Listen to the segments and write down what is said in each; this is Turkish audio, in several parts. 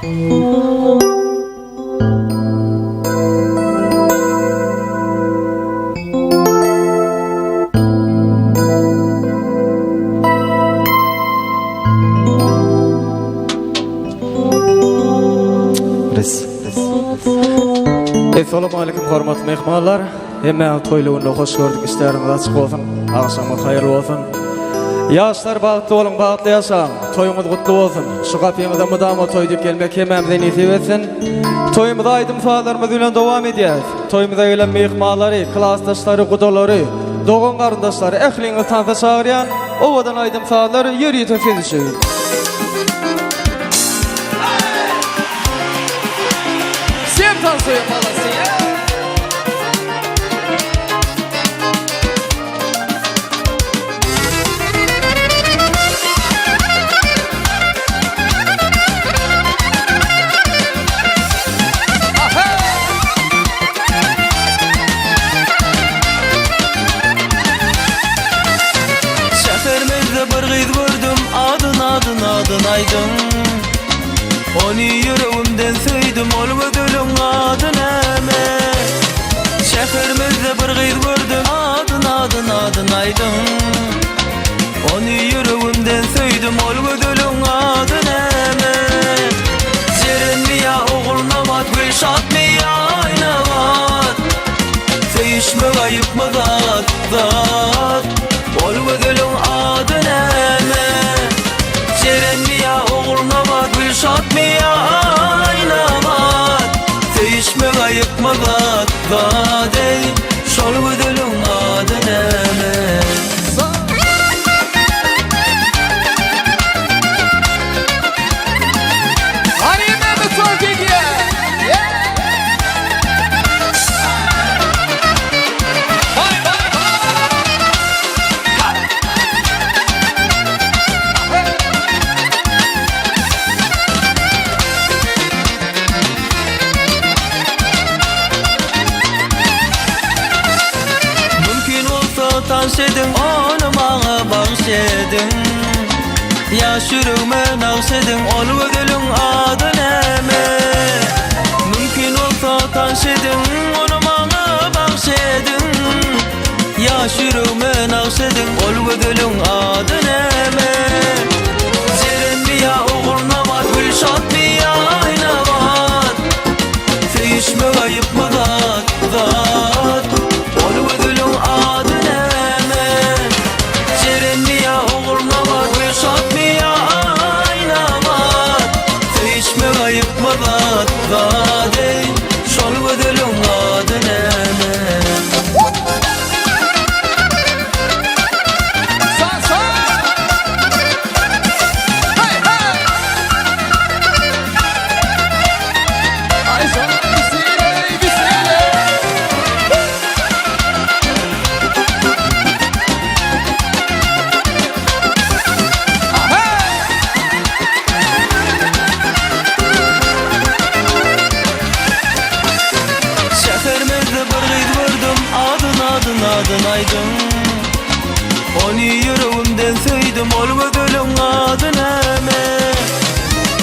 Assalamu alaykum hormatly mehmonlar. Hemme toyluğunda hoş gördük. İşleriniz açık olsun. Akşamınız hayırlı olsun. Yaşlar bağıtlı olun, bağıtlı yaşayın. Toyumuz kutlu olsun. Şu kapıyımıza mudama toy deyip gelmek hemmemizden nasip etsin. Toyumuza aydın sağlarımız ile devam edeceğiz. Toyumuza gelen mehmanları, klasdaşları, kudaları, doğun kardeşleri, ehlini tanıta çağırayan ovadan aydın sağları yürüyü tefedişiyor. Всем танцуем, молодцы! Şehrimizde bir kız gördüm, adın aydın. Onu yüreğimden söydüm, ol gödülün adın eme. Şehrimizde bir kız gördüm, adın aydın. Onu yüreğimden söydüm, ol gödülün adın eme. Serenmiya oğulnamat, gülşatmiya aynamat. Sevişme ayıpma zat, ol gödülün adın eme. Serenmiya oğulnamat, gülşatmiya aynamat. Sevişme ayıpma zat, ey şol gödülün adın eme. Tanışedin, onu bana bağışedin. Yaş yüreğime nağışedin, ol gödülün adın eme. Mümkün olsa tanışedin, onu bana bağışedin. Yaş yüreğime nağışedin, ol gödülün adın eme. Serenmiya oğulnamat, gülşatmiya aynamat. Sevişme ayıpma zat, ol gödülün adın eme. Serenmiya oğulnamat, gülşatmiya aynamat. Sevişme ayıpma zat, ey şol gödülün adın eme. Adın aydın. Onu yüreğimden söydüm, ol gödülün adın eme.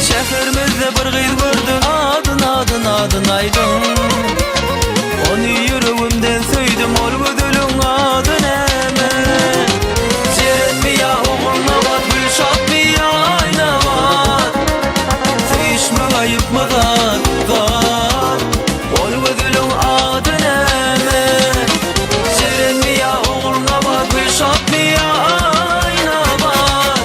Şehrimizde bir kız gördüm, adın aydın. Onu yüreğimden söydüm, ol gödülün adın eme. Serenmiya oğulnamat, gülşatmiya aynamat. Sevişme ayıpma zat, ol gödülün adın eme. Serenmiya oğulnamat, gülşatmiya aynamat.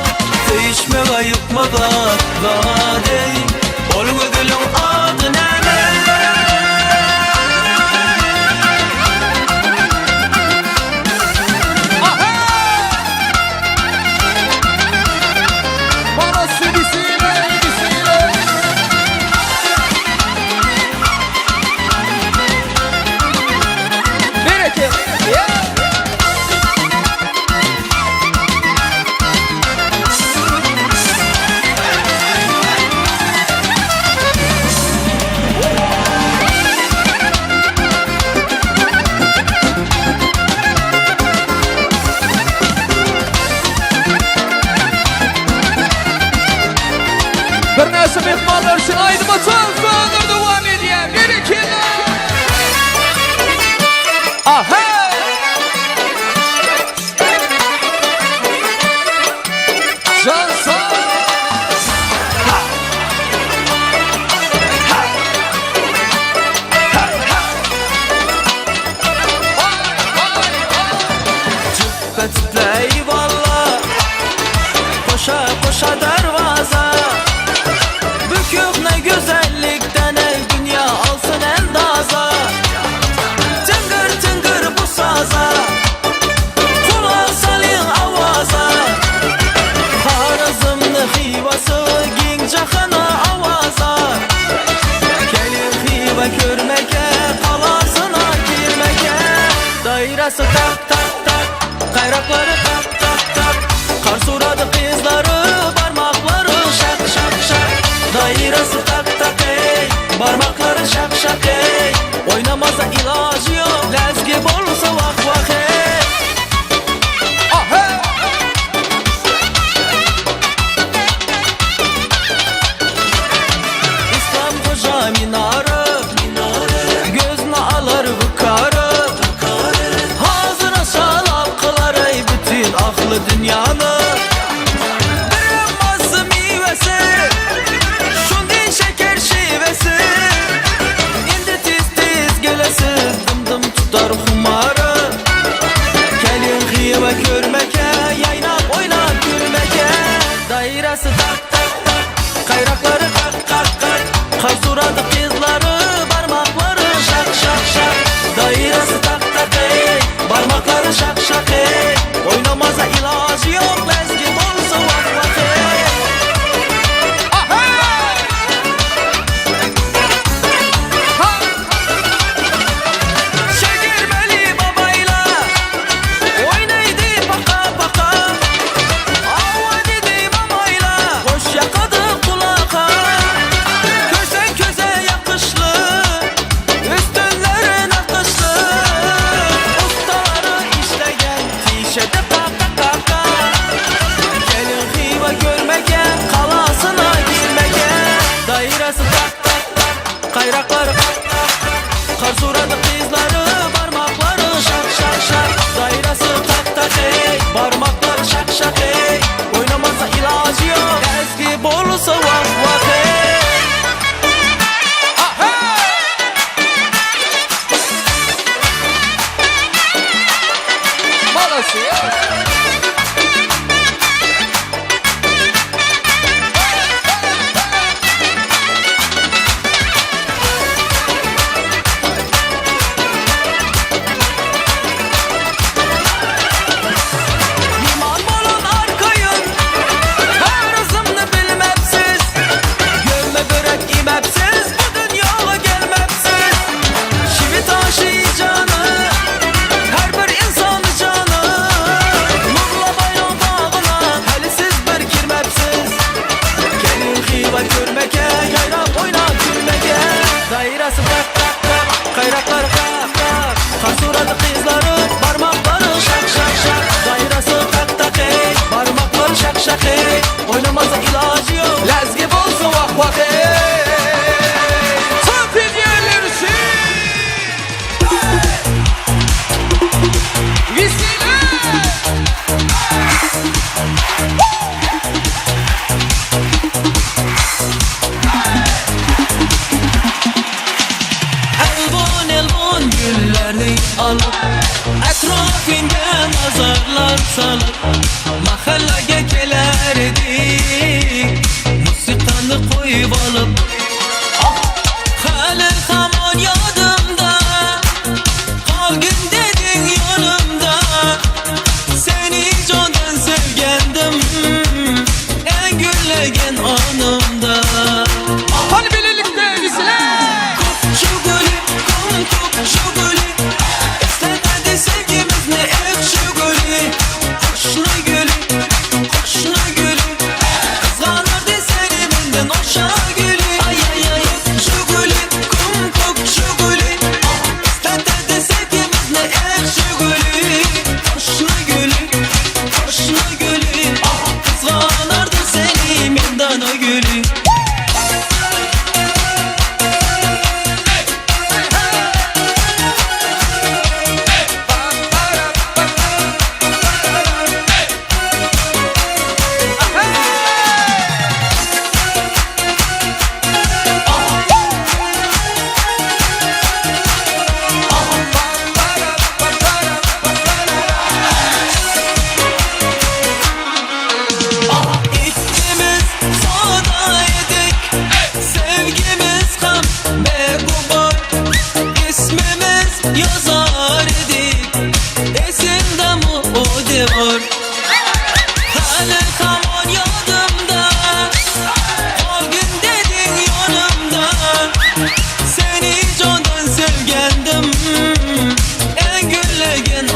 dairesi tak tak tak, kayrakları tak tak tak. Kar suradı kızları, parmakları şak şak şak. Dairesi tak tak ey, parmakları şak şak ey. Oynamaza ilacı yok, lezgi bolsa vak vak ey. İslam koca minarı, gözüne alır bu karı. Hazıra çalap kılar ey bütün aklı dünyanı. Birinmazı meyvesi, şundin şeker şivesi. İndi tiz tiz gelesi, dım dım tutar humarı. Gelin hıyıva görmeke, yaynap oynap gülmeke. Dairesi tak tak tak, kayrakları kak kak kak. Kar suradı kızları, parmakları şak şak şak. Dairesi tak tak ey, parmakları şak şak ey. Oynamaza ilacı yok, lezgi bolsa vak vak ey. Şekermeli babayla oynaydı baka baka. Ava dedi mamayla hoş yakadı kulaka. Kösen köze yakışlı, üstünlerin akışlı. Ustaları işleyen tişete kaka kaka. Gelin hıyva görmeke, kalasına girmeke. Dairesi tak tak tak, kayrakları kak kak kak. Kar suradı kızları, parmakları şak şak şak. Dairesi tak tak ey, parmakları şak şak ey. Oynamazsa ilacı yok, ezgi bolsa vak vak ey. Liman bolun arkayın, tarzımını bilmepsiz. Gömme börek imepsiz, bu dünyaya gelmepsiz. Şivi taşı canı, her bir insan canı. Nurla bayram dağına, helisiz bir kirmepsiz. Gelin hıyva görmeke, yayrap oynap gülmeke. Dairesi tak tak tak, kayrakları kak kak. Kar suradı kızları, parmakları şak şak şak. Dairesi tak tak ey, parmakları şak şak ey. Oynamaza ilacı yok, lezgi bolsa vak vak ey. Tatil yerlerisi Visile Elbon elbon gülleri alıp etrafında nazarlar salıp mahalleye gelerdik musikanı koyup alıp. Halil hamon yadımda, kal gün dedin yanımda. Seni candan sevgendim, en gülegen anımda. Hadi birlikte bizler. Kopçu gülü, kopçu gülü. İstemedi sevgimiz ne ekşi gülü. Hoşlu gülü, hoşlu gülü. Kızlanırdı seni benden hoşa gülü. Ay ay ay, şu gülü, kopçu gülü. İstemedi sevgimiz ne ekşi gülü. Hoşlu gülü, hoşlu gülü. Kızlanırdı seni benden o gülü. Seni candan sevgendim, en gülegen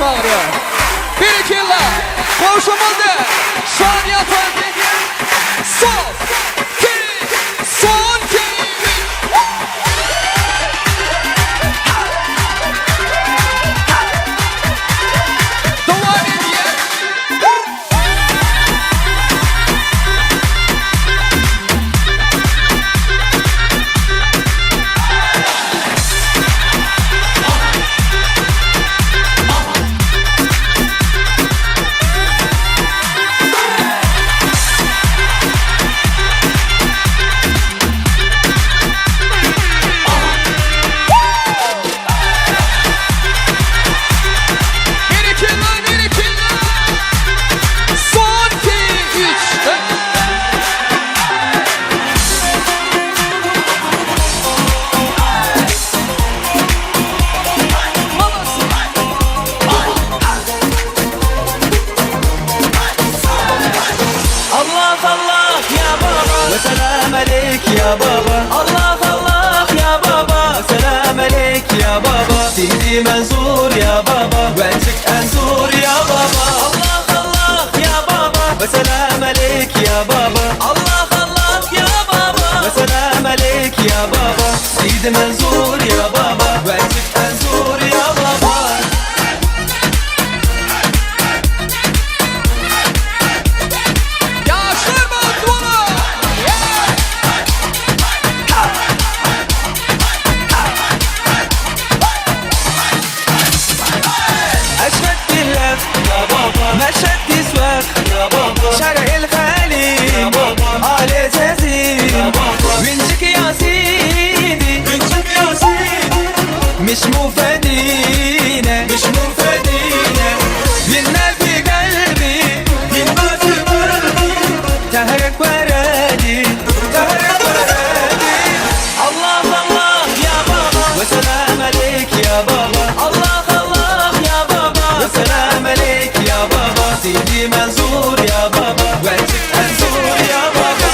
çağırıyor. Bir iki yılla koşumadı. Saniye farkı. Son. Son. Ya baba Allah Allah ya baba selam aleyk ya baba Sidi menzur ya baba Vencik enzur ya baba Allah Allah ya baba ve selam aleyk ya baba Allah Allah ya baba ve selam aleyk ya baba Sidi menzur ya baba Vencik enzur ya baba شارع الخليل آل زازين وينجك يا سيدي مش مفادينا ينا في قلبي تهرك ورادي الله الله يا بابا وسلام عليك يا بابا الله الله يا بابا وسلام عليك يا بابا سيدي منصور يا بابا وانتك انصور يا بابا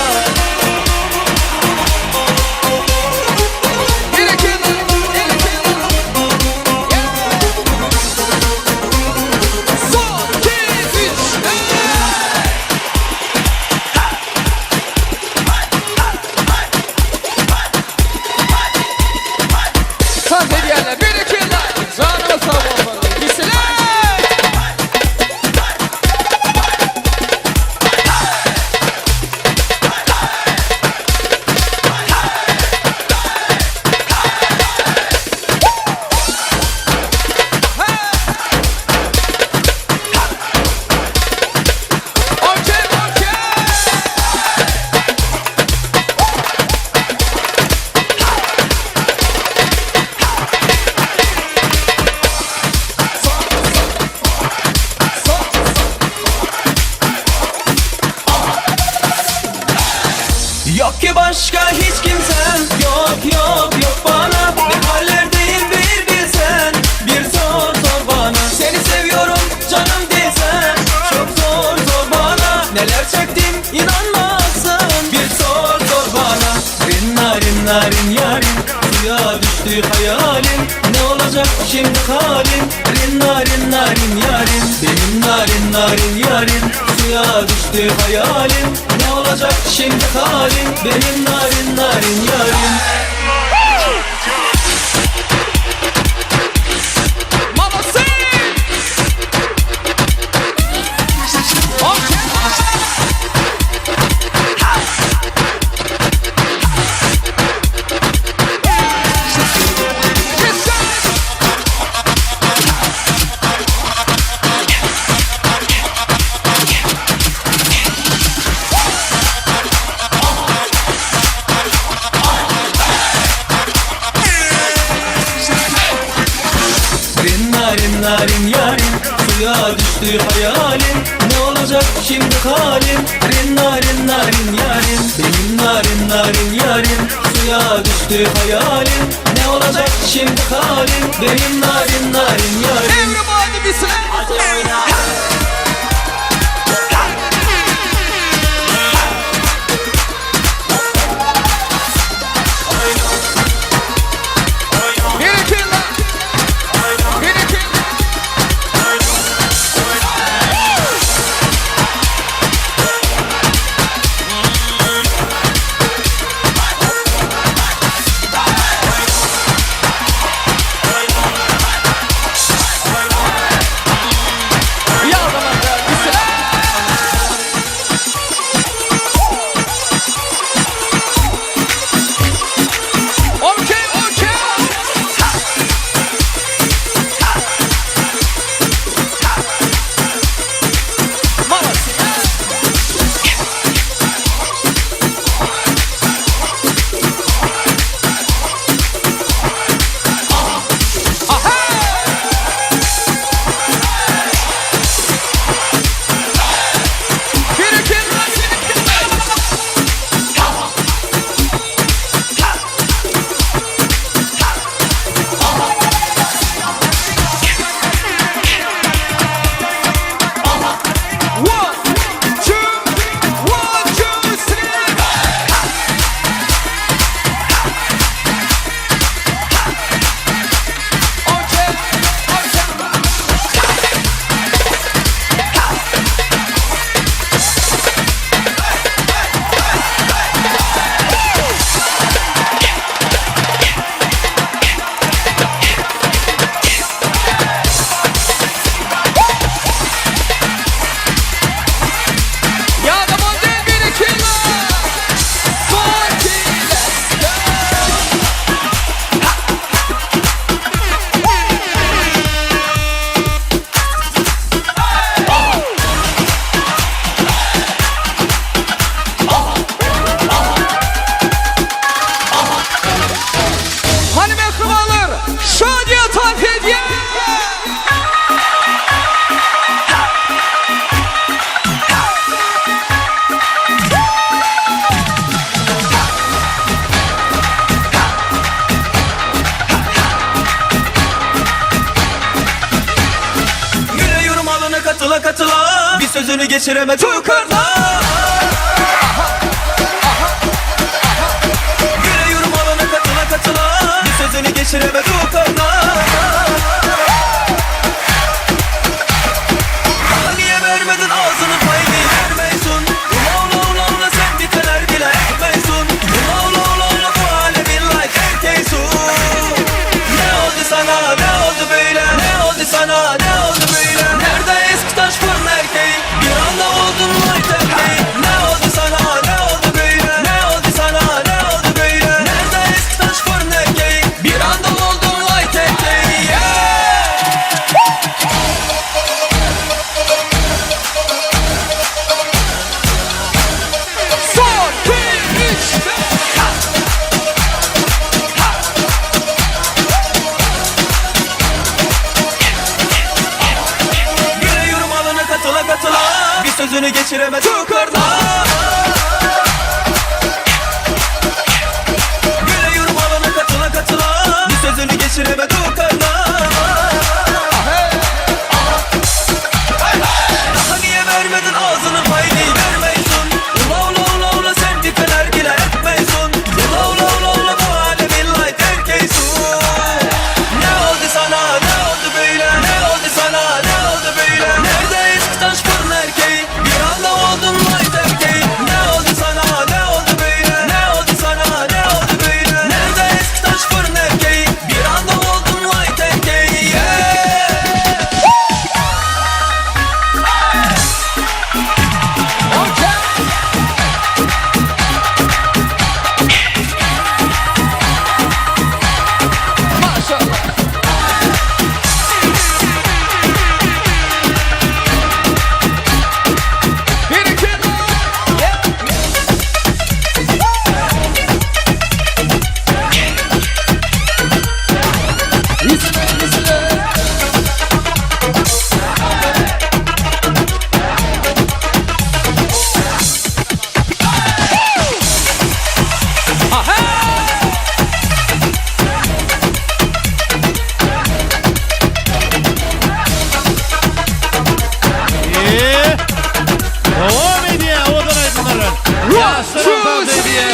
Yok ki başka hiç kimsem yok bana Ne hallerdeyim bir bilsen bir sor bana Seni seviyorum canım desen çok zor bana Neler çektim inanmazsın bir sor bana Rin yarim suya düştü hayalim Ne olacak şimdi halim Rin narin yarim Benim narin yarim suya düştü hayalim Ne olacak şimdi halim Benim narin yarim Narin yarim suya düştü hayalim Ne olacak şimdi halim Rin narin yarim Benim narin yarim suya düştü hayalim Ne olacak şimdi halim Benim narin yarim Everybody be sad sözünü geçiremez yukarıda. Güle yorum alana katıla katıla, bir sözünü geçiremez yukarıda. Niye vermedin ağzını payını vermeysun? Ula ula ula ula sen biteler bile etmeysun. Ula ula ula ula bu alemin like erkeysun. Ne oldu sana ne oldu böyle? Ne oldu sana ne oldu böyle? Nerede eski taş fırın erkeği? Bir anda oldun like erkeği. Ne oldu sana ne oldu böyle? Ne oldu sana ne oldu böyle? Nerede eski taş fırın erkeği? Bir anda oldun like erkeği. Son, iki, üç, güle yorum alana katıla katıla, bir sözünü geçiremez yukarıda. Güle yorum alana katıla katıla, bir sözünü geçiremez yukarıda. Daha niye vermedin ağzını payını vermeysun? Ula ula ula ula sen biteler bile etmeysun. Ula ula ula ula bu alemin like erkeysun. Ne oldu sana ne oldu böyle? Ne oldu sana ne oldu böyle? Nerede eski taş fırın erkeği? Bir anda oldun like erkeği. Ne oldu sana ne oldu böyle? Ne oldu sana ne oldu böyle? Nerede eski taş fırın erkeği? Bir anda oldun like erkeği. Devam ediyor odan aydınların. Yaşlarından dediye.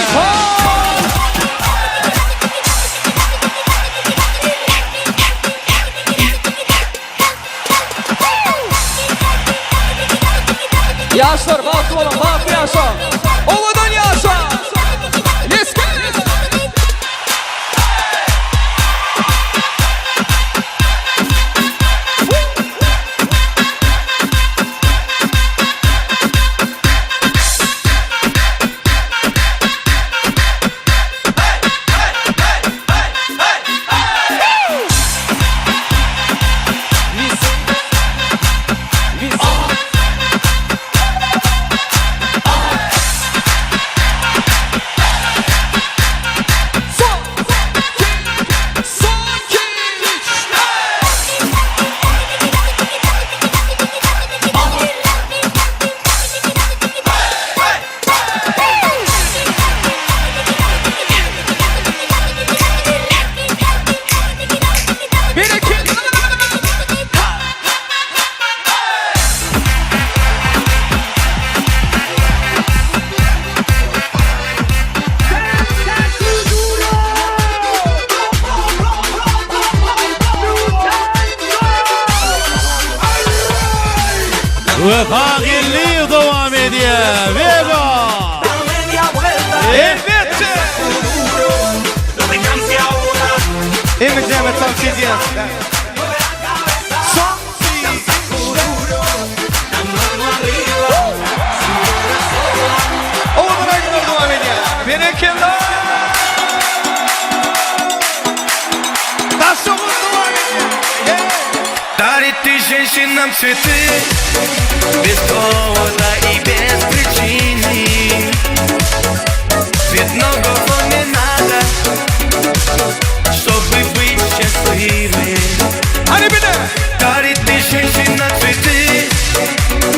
Yaşlar bahtı olun, bahtı yaşa. Ovadan yaşa. Let's go. Ve fakirliği devam ediyor. Veba. Elbette. Imagine tam çiziyor. Ovadan aydınlar devam ediyor. Beni kimler? Taşımız devam ediyor. Дарит ты женщинам цветы без повода и без причины. Ведь многого не надо, чтобы быть счастливым. Дарит ты женщинам цветы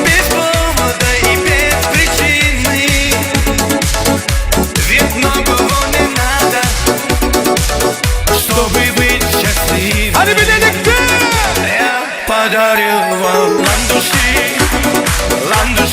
без повода и без причины. Ведь многого не надо, чтобы быть счастливым. Я подарил вам ландыши, ландыши.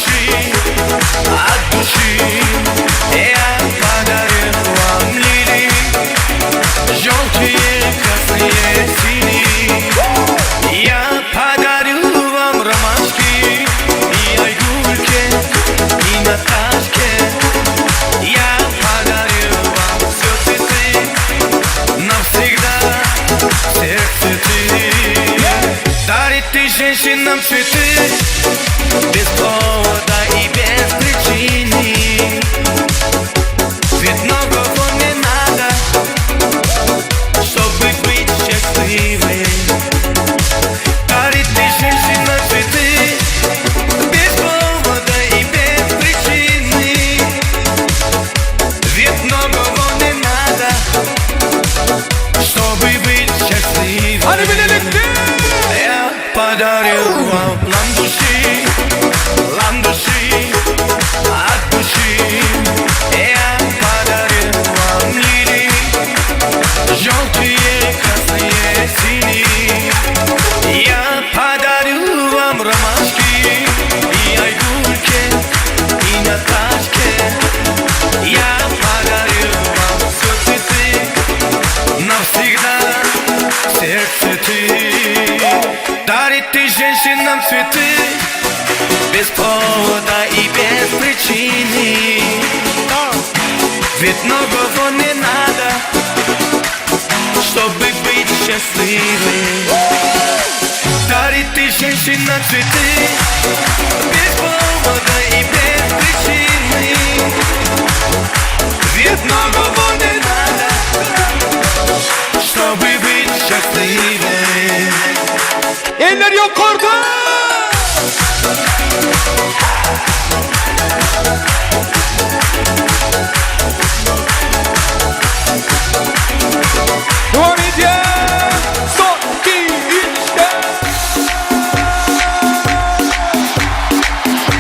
женщин нам цветы без повода и без причины. Ведь многого не надо, чтобы быть счастливой. Дарит ты женщина цветы без повода и без причины. Ведь многого не надо, чтобы быть счастливой. Я подарю вам лам души от души. Я подарю вам лилии, желтые, красные, синие. Я подарю вам ромашки и айгульки, и Наташки. Я подарю вам все цветы, навсегда всех цветы. Дарит ты женщинам цветы без повода и без причины. Ведь многого не надо, чтобы быть счастливой. Дарит ты женщинам цветы без повода и без причины. Ведь многого не надо, чтобы быть счастливой. Eller yukarıda! Devam edeceğiz. Son, iki, üçte.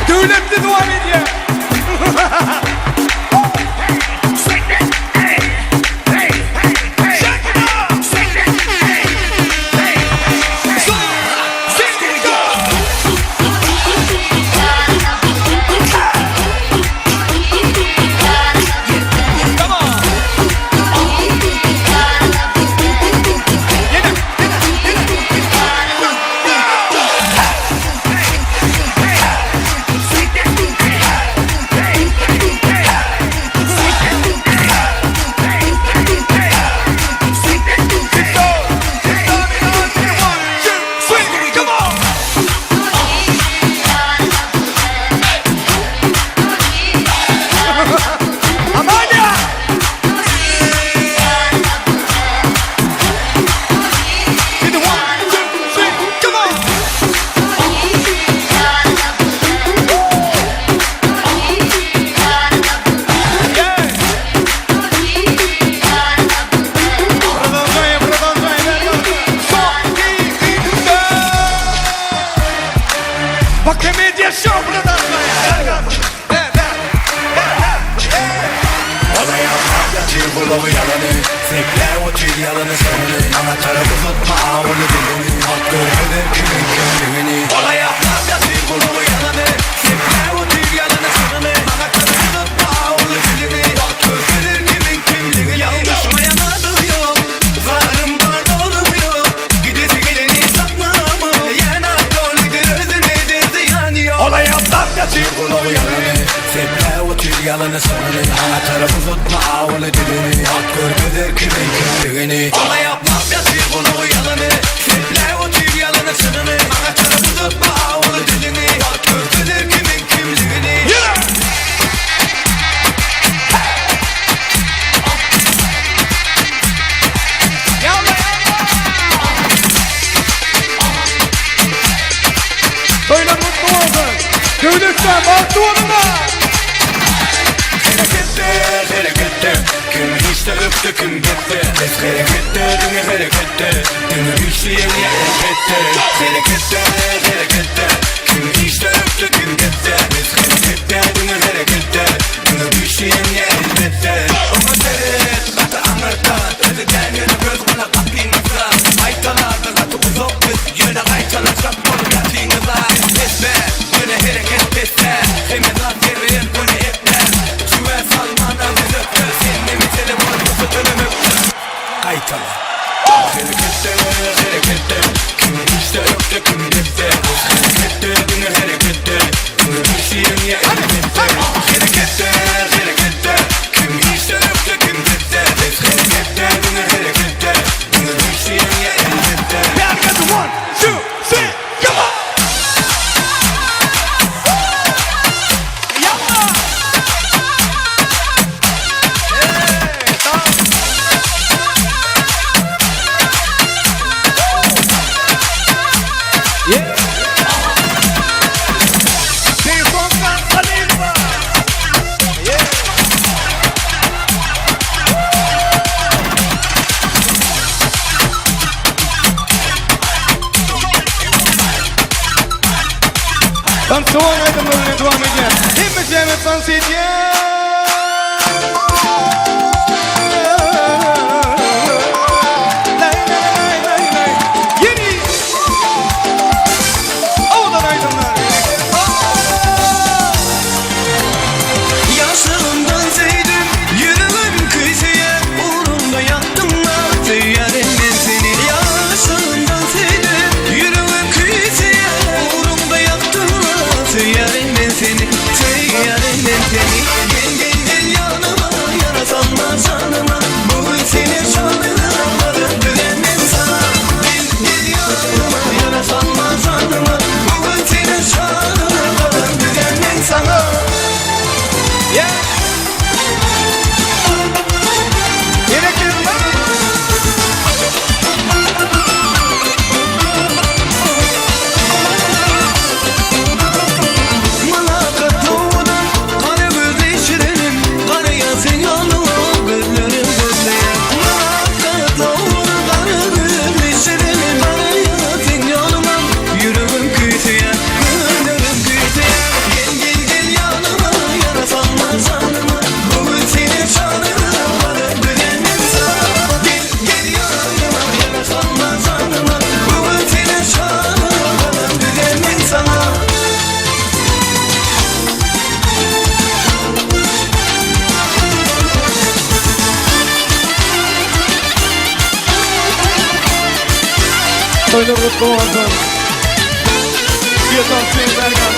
Devletli devam edeceğiz. Yalanı sanırım, ana tarafı tutma ağlı dilini. Hak görmedir kimin kimliğini. Ona yapmam ya bunu yalanı. Seple o tüm yalanı sanırım, ana tarafı tutma ağlı dilini. Hak görmedir kimin kimliğini. Böyle mutlu olsun. Devletten baktı onunla. Harekette, kim hiç de öptü kim gitti. Biz harekette, dünya harekette. Dünya bir şeyin ya harekette. Harekette, kim hiç de öptü kim gitti. Biz harekette, dünya harekette. Dünya bir şeyin ya harekette. Ama seyret, katı anırta. Özüden yönü göz bana kapıyınızda. Aytalarda katı uzak biz. Yöne aytalar bunu yatıyınızda. Esme, yöne hareket besle. Hemezat yerin bunu epler. Şüve salmana biz öptü. Senin mi telefon yoksa dönüm öptü. Aytalar. Harekette, kim hiç de öptü kim gitti. Biz harekette, dünya harekette. Dünya bir şeyin ya harekette. Tansuan aydınlarıyla devam ediyor. Hepimiz Mehmet Sansiyeti'ye. Yeni. Oğlan aydınlar. Yaşlarımdan sevdim, yürümün kıyısıya uğrunda yaktım da teyyarim ben seni. Yaşlarımdan sevdim, yürümün kıyısıya uğrunda yaktım da teyyarim ben seni. Teyyarim ben seni. Gel gel gel yanıma, yaratanma canıma. Bugün senin şanını almadım, güvenmem sana. Gel gel yanıma, yaratanma canıma. Bugün senin şanını almadım, güvenmem sana. Yeah. Gerekirler. Malakat doğudan kara gözle şirenim, kara yazın yanıma gözlerim gözleyen. Malakat doğudan kara gözle şirenim, kara yazın yanıma yürümün kıyısıya, gözlerim kıyısıya. Gel gel gel yanıma, yaratanma canıma. Bugün senin şanını almadım, güvenmem sana. Gel gel yanıma, yaratanma canıma. Bugün senin şanını almadım, güvenmem sana. Toylar kutlu olsun. Bir tansiyon Berkan.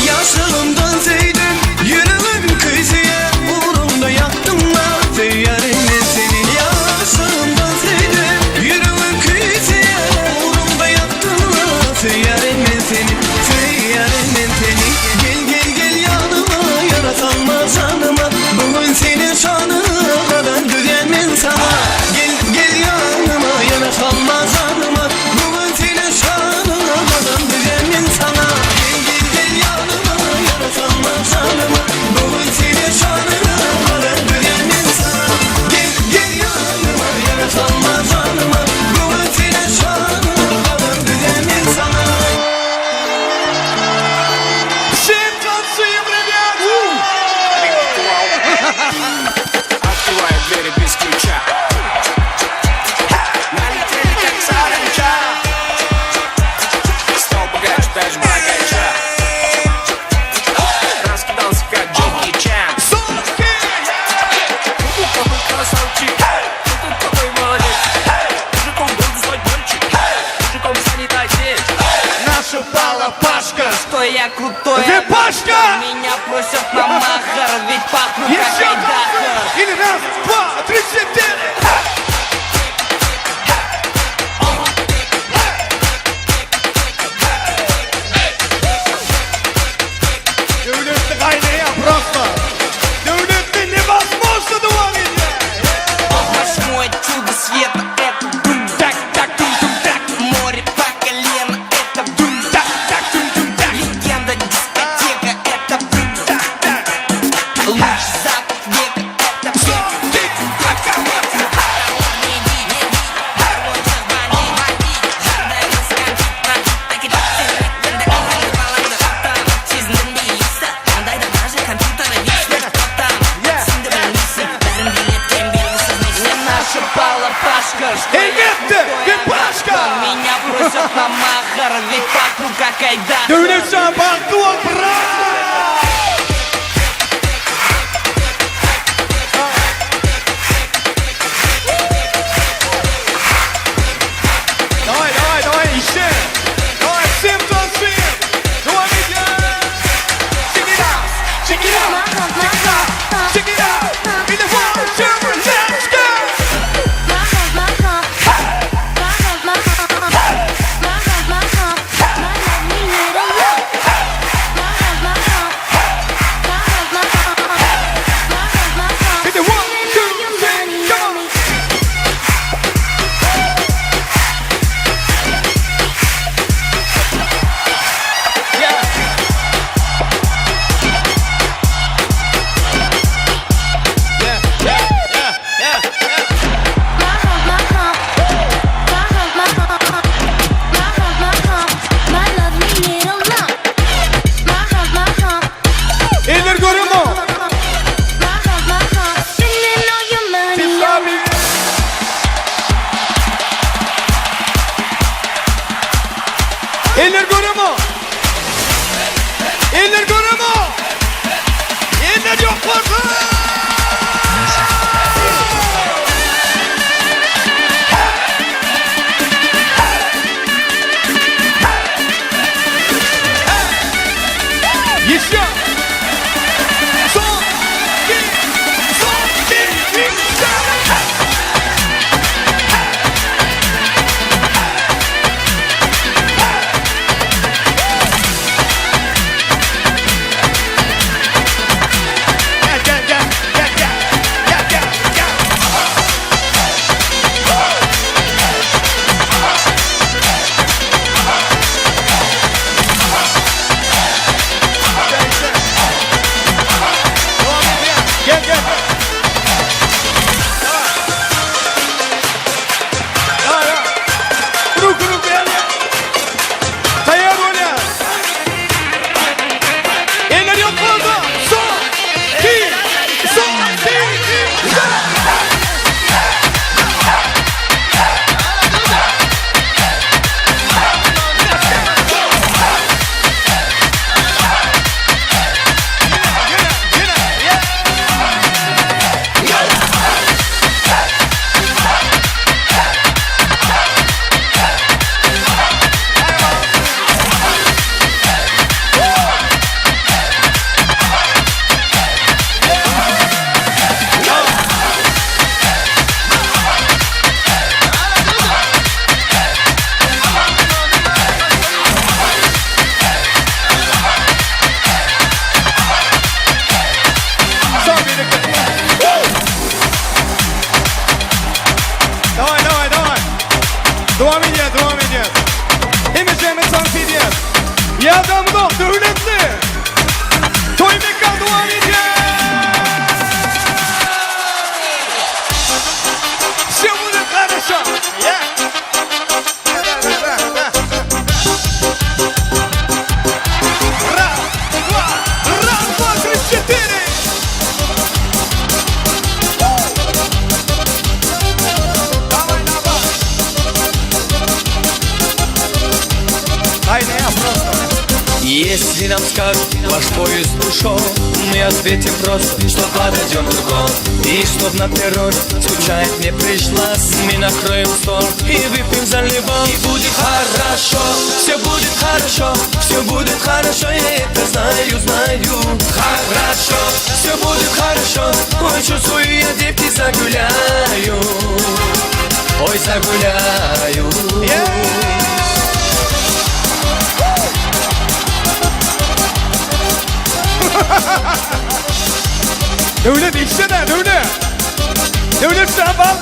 Yaşlarımdan sevdim, yürümün kıyısıya uğrunda yaktım da teyyarim ben seni. Yaşlarımdan sevdim, yürümün kıyısıya uğrunda yaktım da teyyarim ben seni. Teyyarim ben seni. Gel gel gel yanıma, yaratanma canıma. Bugün senin şanını almadan güvenmem sana. Gel gel yanıma, yaratanma canıma. Bugün senin şanını almadan güvenmem sana. Gel gel gel yanıma, yaratanma canıma. Bugün senin şanını almadan güvenmem sana. Gel gel yanıma, yaratanma canıma. Bugün senin şanını almadan güvenmem sana. Всем танцуем, ребят! Открываю двери без ключа. Налетели как саранча. Стал богаче даже богача. Раскидался как Джеки Чан. Какой красавчик, какой молодец. Мужиком был злой мальчик, мужиком станет отец. Наша пала Пашка! Что я крутой, Випашка! меня просят на махар, ведь пахну как Еще айдахар. Или раз, два, три, четыре! Devletli kaynaya просто! Devletli невозможно думать! Восьмое чудо света, это дум, Так, так, тум-тум, так! море по колено, это дум, Так, так, тум-тум, так! легенда дискотека, это дум, Так, так! луч запад века, это наша пала Пашка, что Эй, Витте, Випашка! меня просят на махар, ведь пахну как айдахар. Devletli Bantol, bravo! Давай, давай, давай, еще! Давай, всем танцуем! Давай, идем! Check it out! Check it out! Check it out! Check it out! In the one, two, let's go! My Если нам скажут, ваш поезд ушел, мы ответим просто, что подойдем другом. И чтоб на природе скучать не пришлось, мы накроем стол и выпьем за любовь. И будет хорошо, все будет хорошо, все будет хорошо, я это знаю, знаю. Хорошо, все будет хорошо, ой, чувствую, я девки загуляю. Ой, загуляю. Devlet içsene devlet. Devlet sen bak.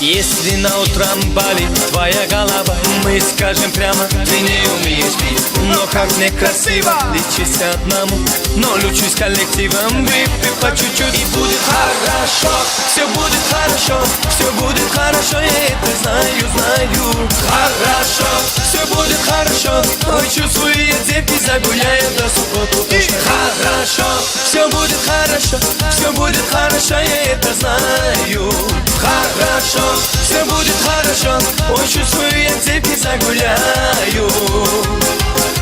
Если на утром болит твоя голова, мы скажем прямо, ты не умеешь пить. Но как некрасиво лечиться одному, но лучусь коллективом. Выпей по чуть-чуть и будет хорошо. Все будет хорошо, все будет хорошо, я это знаю, знаю. Хорошо, все будет хорошо, ой, чувствую, я девки загуляю до субботу точно. Хорошо, все будет хорошо, все будет хорошо, я это знаю. Хорошо, все будет хорошо, ой, чувствую, я девки загуляю.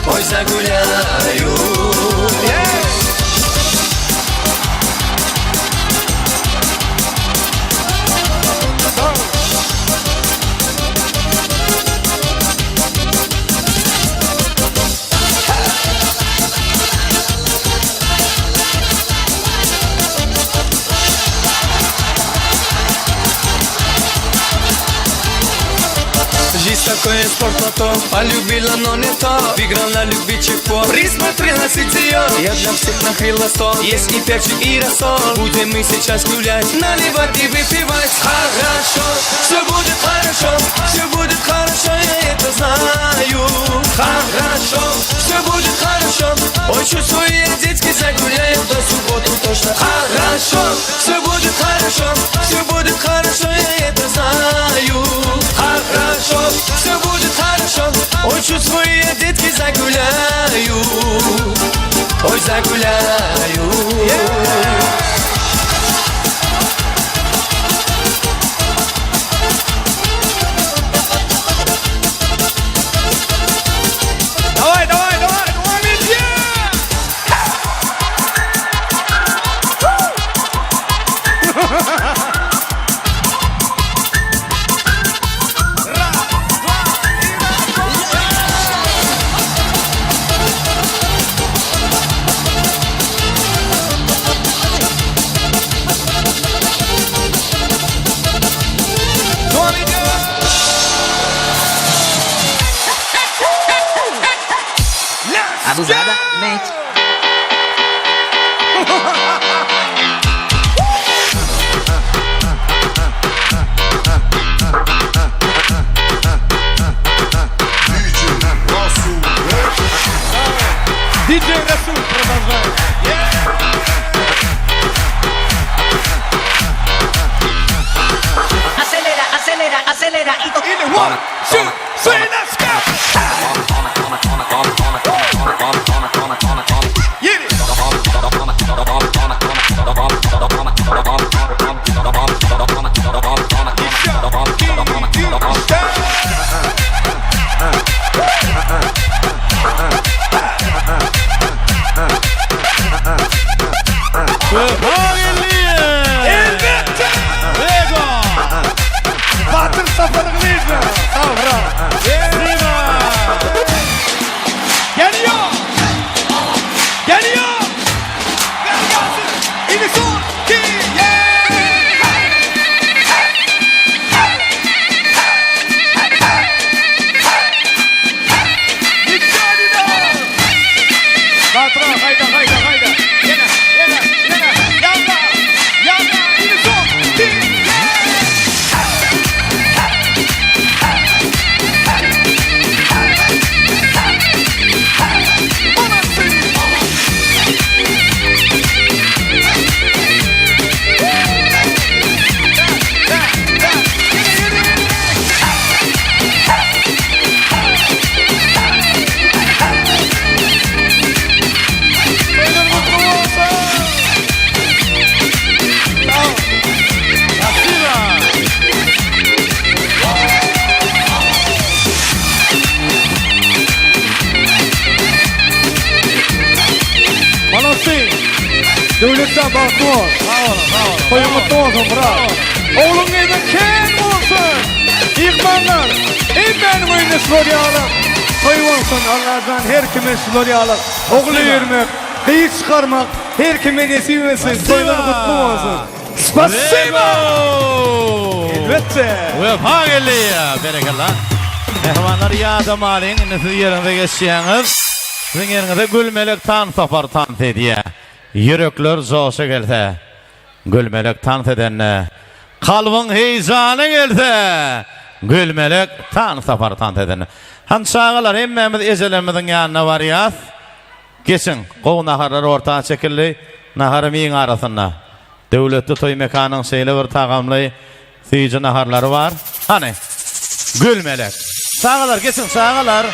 Ой, загуляю. Жизнь такое спорт, потом полюбила, но не то. Выиграла любви чекпот, присмотрелась идея. Я для всех накрыла стол, есть и перчик, и рассол. Будем мы сейчас гулять, наливать и выпивать. Хорошо, все будет хорошо, все будет хорошо, я это знаю. Хорошо, все будет хорошо, ой, чувствую, я детки загуляю до субботу точно. Хорошо, все будет хорошо, все будет хорошо, я это знаю. Хорошо, все будет хорошо, ой, чувствую, я детки загуляю. Ой, загуляю. Давай, давай, давай, давай, медведь! Abusadamente. DJ Rasul продолжает. Acelera, acelera, acelera y toca. In the 1, 2, 3, let's go! Get it! Батыр сапар глижа! Добро! Geliyor! Geliyor! Ver gelsin! İni son! Ki! Batıra hayda hayda hayda! Yine! Yine! Yine! sing. Dövletden baktı ol. Toyu mutlu olsun bravo. Oğlum neden kend olsun? İkmanlar. Ben oyunu soruyorum. Toyu olsun Allah'tan her kime slori alır. Oğlu vermek, kıyık çıkarmak her kime nesip etsin. Toylar mutlu olsun. Spasibo. Elbette. Ve pageliya berekallah. Mehmanlar yadım alın, siz yerinize geçseniz. Sizin yerinize gülmelek tan tapar tant ediye. Yürekler zoşa gelse. Gülmelek tant edenne. Kalbin heyecanı gelse. Gülmelek tan tapar tant edenne. Hansağalar emmemiz ezelemizin yanına var ya. Geçin, qoğun naharlar ortağa çekildi. Naharı miyin arasında. Devletli toy mekanın şeyle bir tağamlı seyirci naharları var. Hani gülmelek. Sağalar geçin sağalar.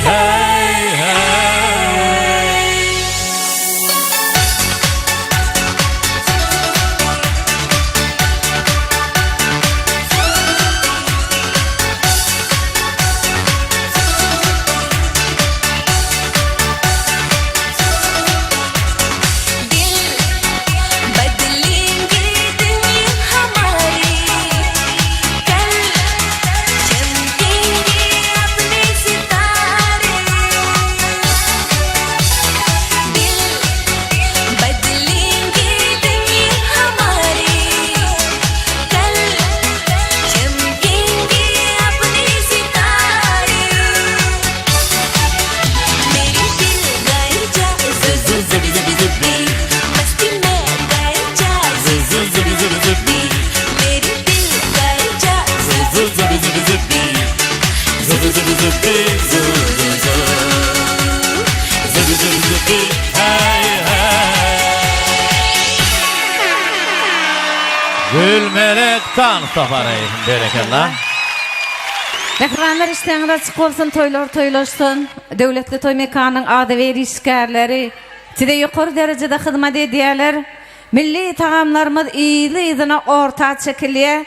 Hey, hey. gülmelek tan safarı. Berekallah. Mehmanlar işlerinde açık olsun, toylar toylaşsın. Devletli toy mekanının adı ve işgərləri size yukarı derecede hizmet ediyorlar. Milli taamlarımız iyili izine orta çekiliye.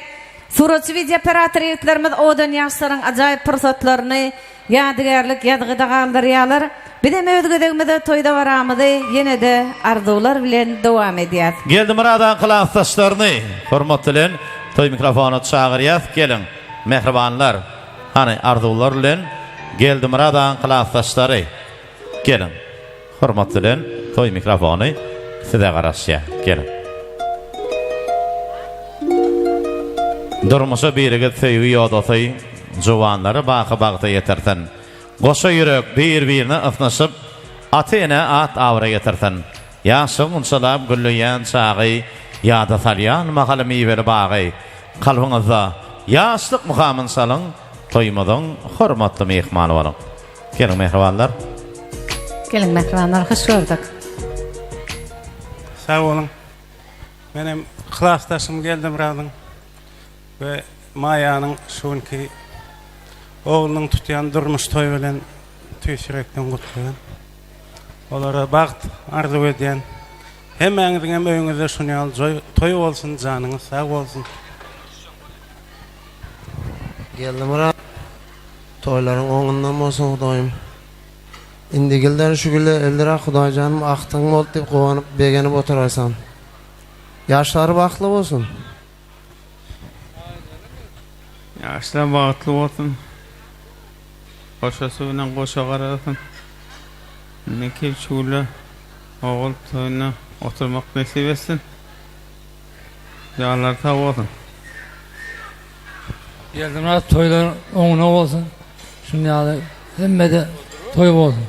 Suratçı video operatorlarımız odan yaşların acayip fırsatlarını yadigarlık yadgıda kaldırıyorlar. Bir de mevdügedegimizde toyda varamızı yine de arzular bilen devam ediyor. Geldim radan klastaşlarını hormatlyň toy mikrofonu çağırýas gelin. Mehribanlar. Hani arzular bilen geldim radan klastaşları. Gelin. Hormatlyň toy mikrofonu size garaşýa gelin. Durmuşa birige söýüp ýodaty jowanlary bagda ýetersen. Goşa ýürek bir-birine ıfnaşyp atyna at awra ýetersen. Ýaşy unsalap güllüýän çagy ýada salýan mahaly miweli bagy. Kalbyňyzda ýaşlyk muhamyn salyň, toýmadyň hormatly mehmany bolyň. Gelin mehribanlar. Gelin mehribanlar, hoş gördük. Sağ olun. Benim klastaşım geldim radın ve Maya'nın şunki oğlunun tutuyan durmuş toy bilen tüysürekten kutlayan. Olara baxt arzu ediyen hem eňiziň hem öýüňizde şunyal toy bolsun, janyňyz sağ bolsun. Geldim ra. Toylaryň oňundan bolsun Hudaýym. Indi gelden şu gülle eldira Hudaýjanym aktyň bolup diýip gowanyp begenip oturarsan. Ýaşlary bagtly bolsun. Yaşlar bagtly bolsun. Goşasy bilen goşa garasyn. Nekil şuly oğul toyuna oturmak nasip etsin. Ýalar sağ bolsun. Geldim ra toylar oňuna bolsun. Şunyaly hemmede toy bolsun.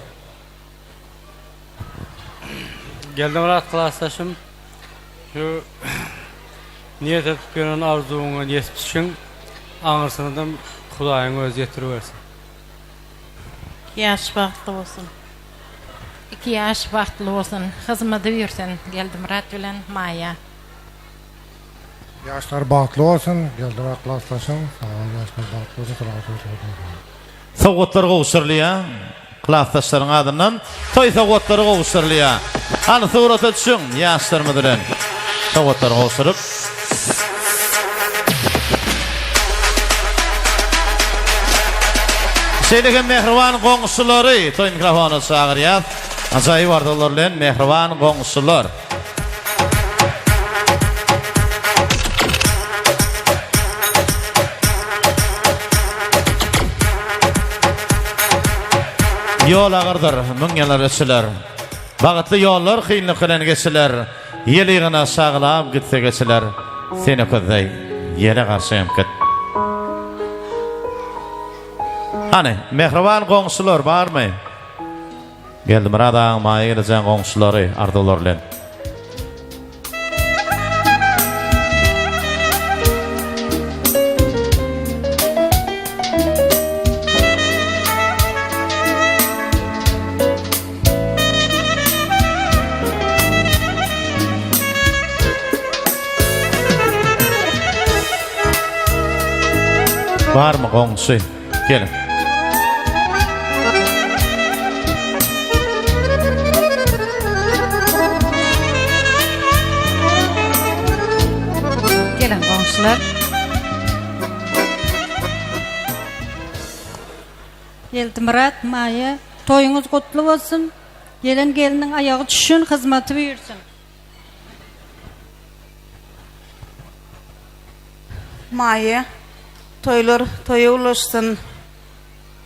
Geldim rahat klastaşım. Şu niyet etip gelen arzuğuna yetişmek için aňyrsyndan Hudaýyň özü ýetirbersin. Yaş vaxtlı olsun. 2 yaş vaxtlı olsun. Hizmeti buyursun. Geldim rahat bilen Maya. Yaşlar bagtly bolsun. Geldim ra klastaşym. Yaşlar bagtly bolsun. Sowgatlar gowşurlýa. Klastaşlaryň adyndan toy sowgatlary gowşurlýa. Hani surata düşün ýaşlarmy bilen. Sowgatlar gowşuryp Seylegen mehriban goňşulary toy mikrofonu çağırýar. Ajaýyp arzular bilen mehriban goňşular. Yol agyrdyr, müňeler geçiler. Bagatly ýollar kynlyk bilen geçiler. Ýeligine saglap gitse geçiler. Seni közdäý, ýere garşy git. Hani mehriban goňşular barmy? Geldim radan maýa gelýän goňşulary arzular bilen. Barmy goňşy? Gelin. Gelin komşular. Yeltimrat Maya. Toyuňyz gutly bolsun. Gelen geliniň ayagy düşün, hizmeti buyursun. Maya. Toylar toya ulaşsın.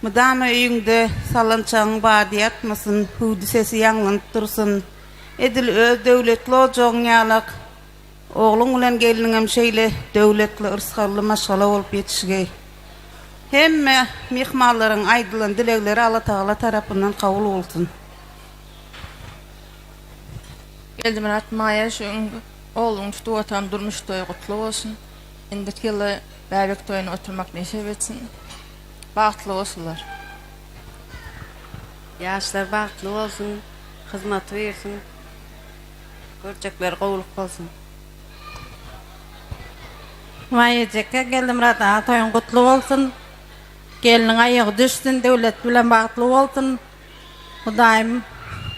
Mudama öýüňde salançaň bady atmasyn, hudy sesi ýaňlanyp dursun. Edil öz döwletli ojagyň ýalyk. Oğlum bilen geliniň hem şeýle döwletli ırsgarly maşgala bolup ýetişgey. Hemme mehmanlaryň aýdylan dilekleri Allah Taala tarapyndan kabul bolsun. Geldim rahat Maya şu oğlum tutuwatan durmuş toy gutly bolsun. Indiki ýyly bäbek toyuna oturmak näşe etsin. Bagtly bolsunlar. Yaşlar bagtly bolsun, hizmet buyursun. Görjekler gowuluk bolsun. Mayacakka geldim rata toyun kutlu olsun. Gelinin ayağı düşsün, devlet bilen bağıtlı olsun. Hudayım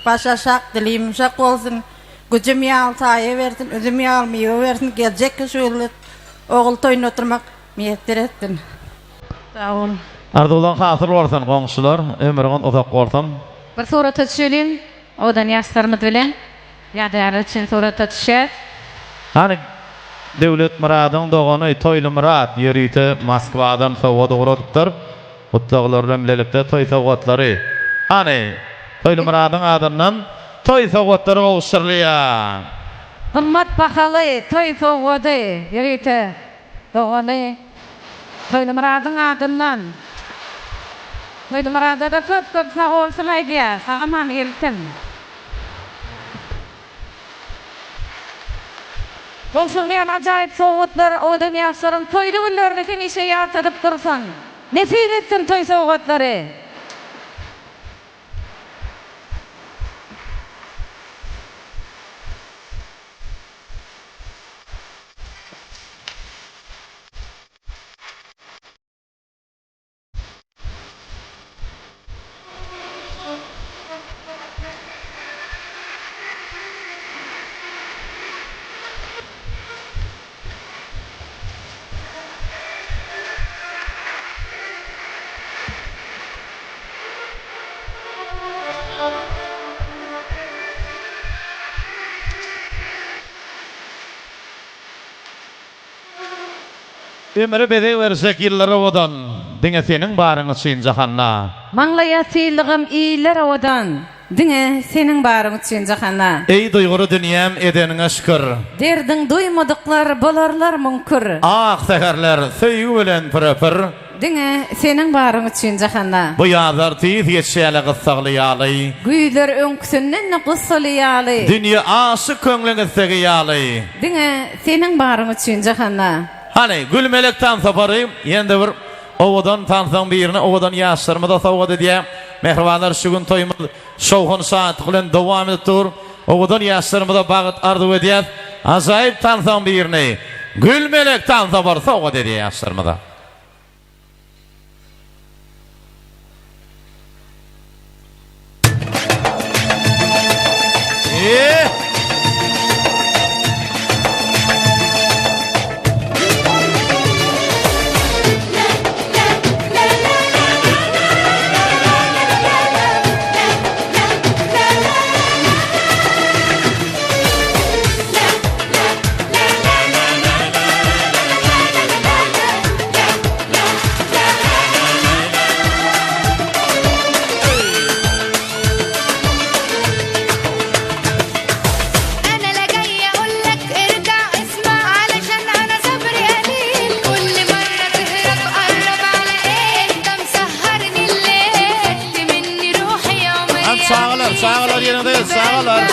başa şak, dilim şak olsun. Gücüm yağıl taya versin, özüm yağıl miyo versin. Gelecek ki şöyle oğul toyun oturmak miyettir ettin. Sağ olun. Ardulan hatır olsun komşular, ömrün uzak olsun. Bir sorat söyleyin. Odan yaşlarımız bilen. Ya değerli için sorat atışır. Hani devlet muradın doğanı toylu murad yerite Moskvadan soğuğa doğru tuttur. Kutlağlarla birlikte toy soğutları. Hani toylu muradın adından toy soğutları oluşturuluyor. Hımmat bakalı toy soğuğu yerite doğanı. Toylu muradın adından. Toylu murada da çok sağ olsun aydiya. Sağaman gelsin. Konsulmayan acayip soğutlar, odam yaşların toylu günlerdeki işe yatadıp dursan. Nefis etsin toy soğutları. Ömrü bede versek yılları odan. Dine senin barını için cahanna. Manglayatılığım iyiler odan. Dine senin barın için cahanna. Ey duyguru dünyam edenine şükür. Derdin duymadıklar bolarlar münkür. Ah seherler söyü bilen pırpır. Dine senin barın için cahanna. Bu yazar tiz yetşeyle kıssaglıyalı. Güyler önküsünden kıssalıyalı. Dünya aşık könlünü segiyalı. Dine senin barın için cahanna. Hani gülmelekten saparayım, yende bir ovadan tansan birini, ovadan yaşlarımı da savgadı diye mehribanlar şu gün toyumuz şovhun saat kılen devam ettir. Ovadan yaşlarımı da bağıt ardu ediyet, azayip tansan birini, gülmelekten sapar savgadı diye yaşlarımı da. Sağlar yerinde, sağlar.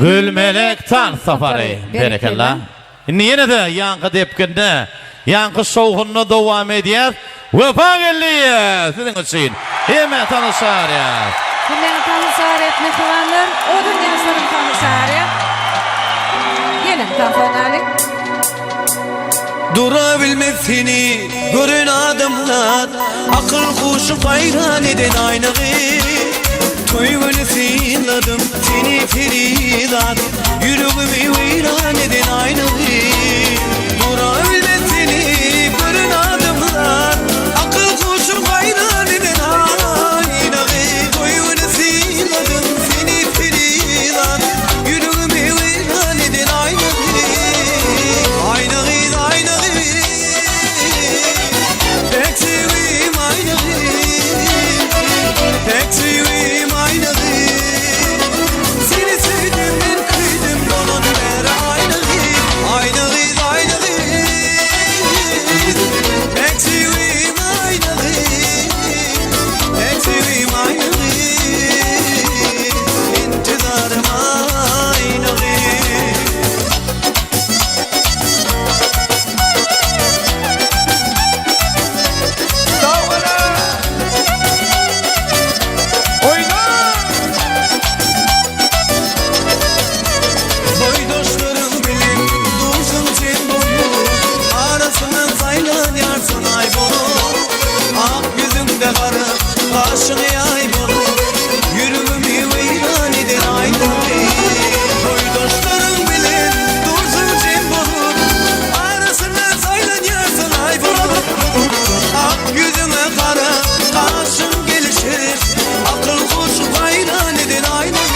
Gülmelek tan safari. Berekallah. Niye de yankı depkinde, yankı soğuğunu devam ediyor. Vefa gelliye. Sizin için. Hemen tanışar ya. Hemen tanışar etme kıvanlar. O dünyasının tanışar ya. Gelin tanışarlık. Durabilmez seni görün adamlar, akıl kuşu hayran eden aynağı. Toyunu siladım, seni feridat, yüreğimi veyran eden aynağı. Durabilmez seni görün adamlar, akıl kuşu hayran eden aynağı. Toyunu siladım, seni feridat, yüreğimi veyran eden aynağı. Aynağı. Pek seveyim aynağı, pek seveyim aynağı. Seni sevdim ben kıydım dolan ver aynağı, aynağı, aynağı. Pek seveyim aynağı, pek seveyim aynağı. İntidarım aynağı. Karşına yay bolu, yüreğimi veyran eden aynağı. Boy dostlarım bilen dursun sen bolu, arasına saylan yarsın ay bolu. Ak yüzüne kara, karşın gelişir, akıl kuşu hayran eden aynağı.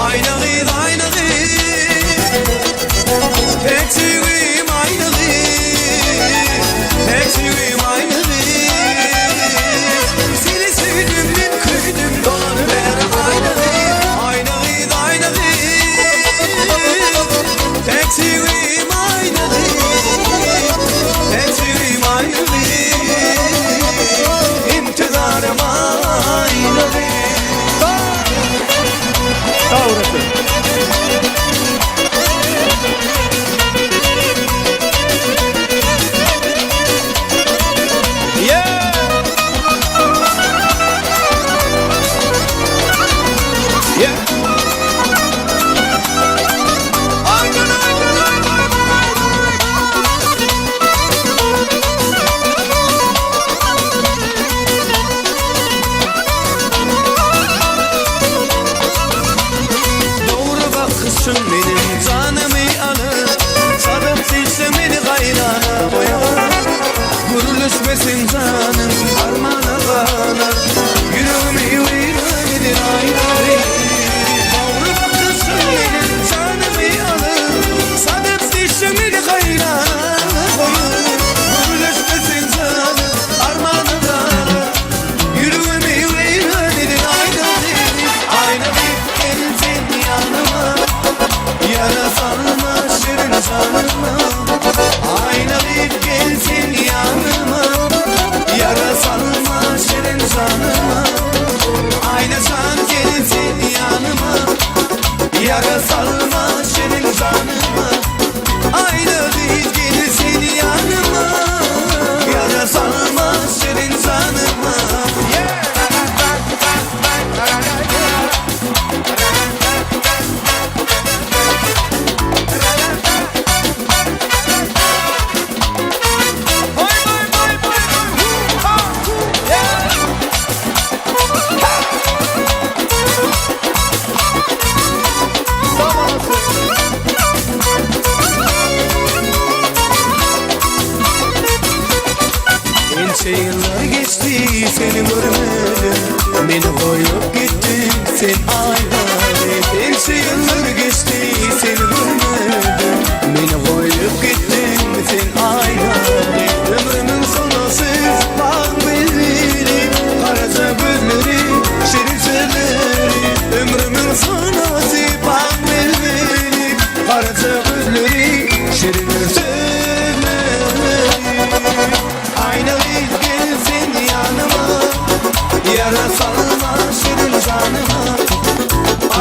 Aynağı, aynağı, pek seveyim aynağı, pek seveyim aynağı. Benim canımı alır, sadık değilse beni gayrana koyar. Guruluşmesin canım, armağana kanar, yüreğimi veyran eder aynağı. Doğru bakışın benim canımı alır, sadık değilse beni gayrana koyar. Guruluşmesin canım, armağana kanar, yüreğimi veyran eder aynağı. Aynağı gelsin yanıma, yara salma şirin canıma. Aynağı gelsin yanıma, yara salma şirin canıma. Ayna can gelsin yanıma, yara salma şirin canıma. Aynağı gelsin yanıma, yara salma şirin canıma. Yıllar geçti seni görmedim, beni koyup gittin sen ayrı. Ense yıllar geçti seni görmedim, beni koyup gittin sen ayrı. Ömrümün sonrasız bağ belli, karaca gözleri, şirin sözleri. Ömrümün sonrası bağ belli, karaca gözleri, şirin sözleri. Aynağı gelsin yanıma, yara salma şirin canıma.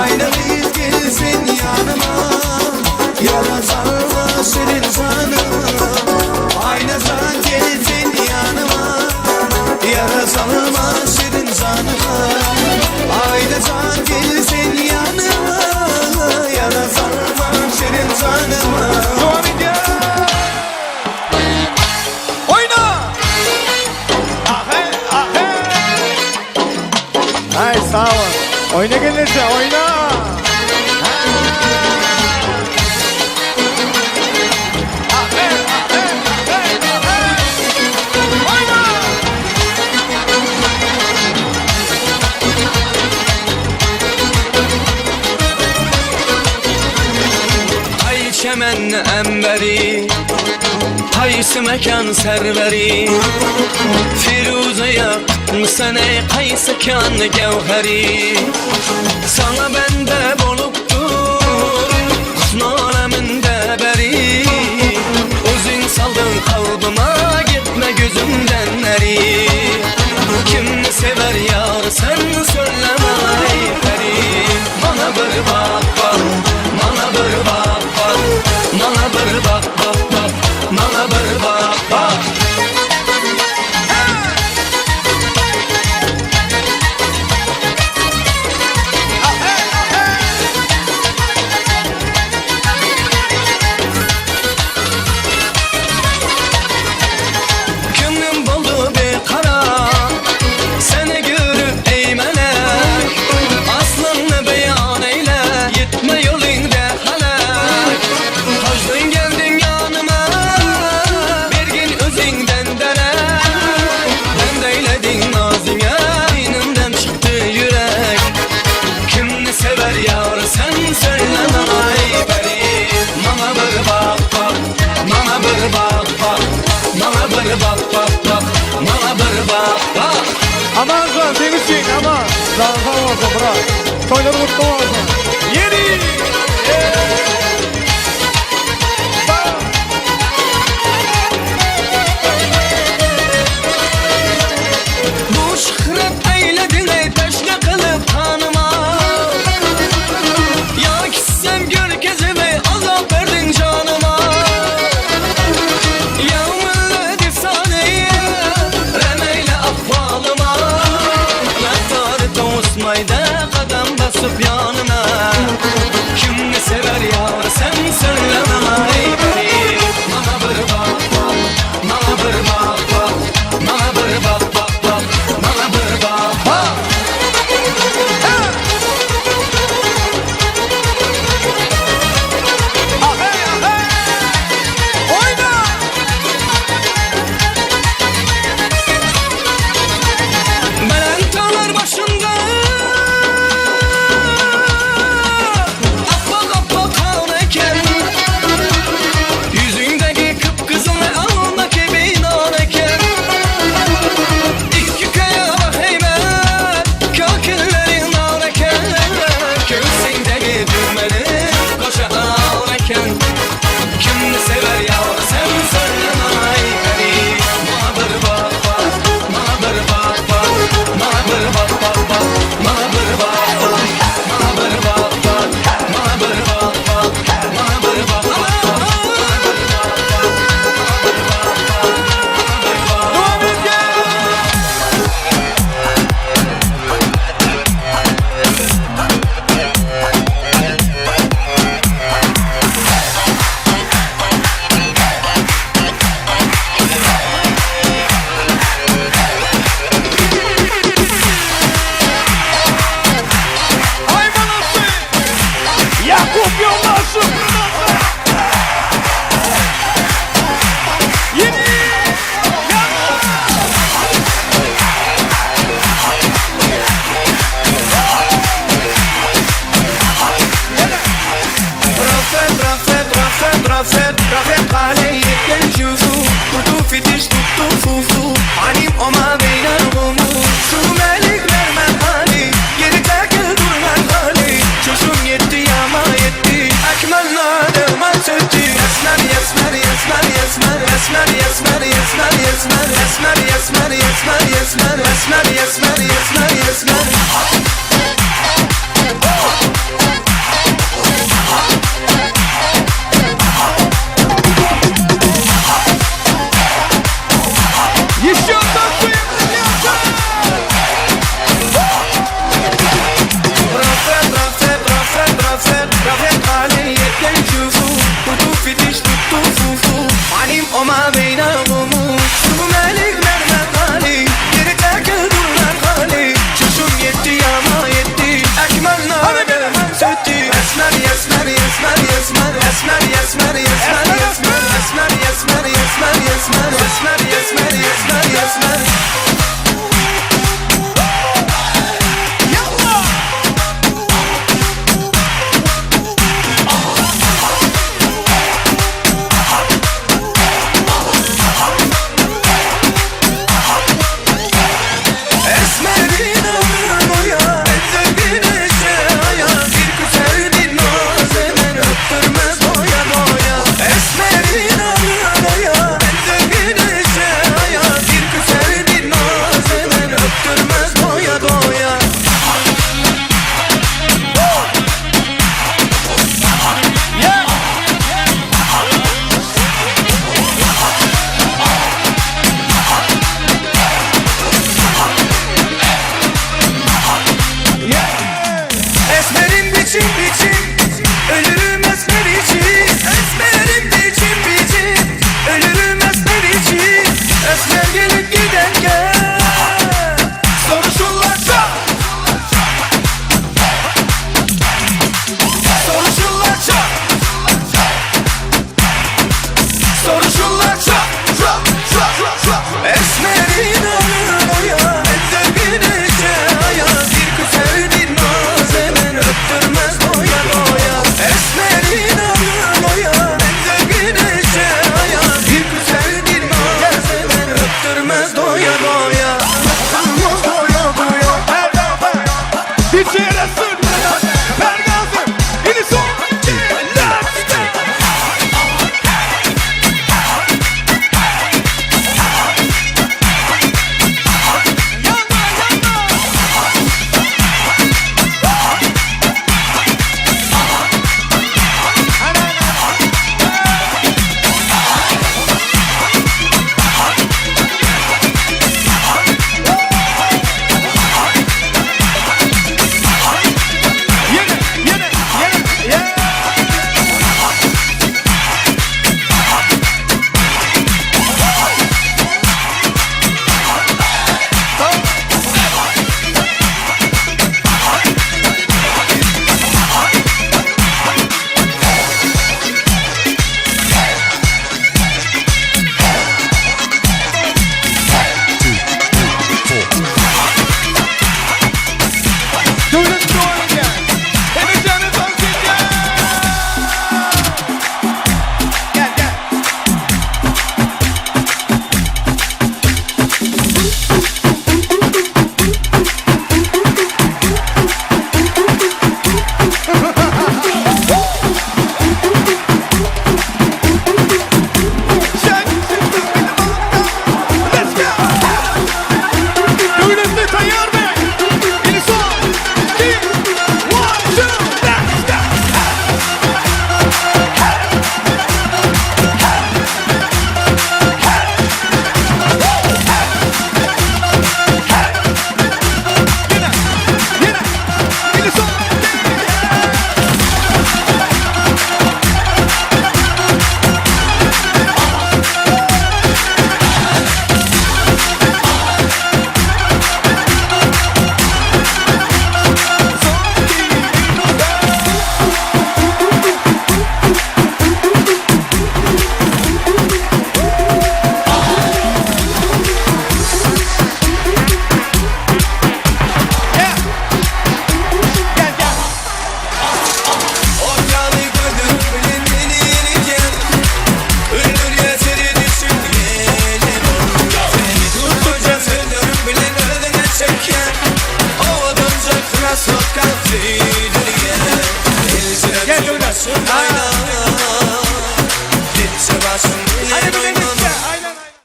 Aynağı gelsin Çemen emberi Qaysı mekan serveri Firuze yaptın ey qaysı kan gevheri Sana bende boluptur Husn aleminde beri Özün saldın kalbıma gitme gözümden eri Kim sever yar sen söyleme ey peri Bana bir bak bak Bana bir bak bak Bana bir bak bak bak Bana bir bak bak Kümüm buldu bir kara Seni görüp ey melek Aslını beyan eyle Gitme yolunda halek Kaçtın geldin yanıma Bir gün özünden derek Ben de eyledin nazine Beynimden çıktı yürek Kimni sever yar sen söyleme ay beri Bana bir bak bak Bana bir bak bak Bana bir bak bak bak Bana bir bak bak Aman can, temizsin aman. Sağ olsun bırak. Toylar mutlu olsun. Yeni.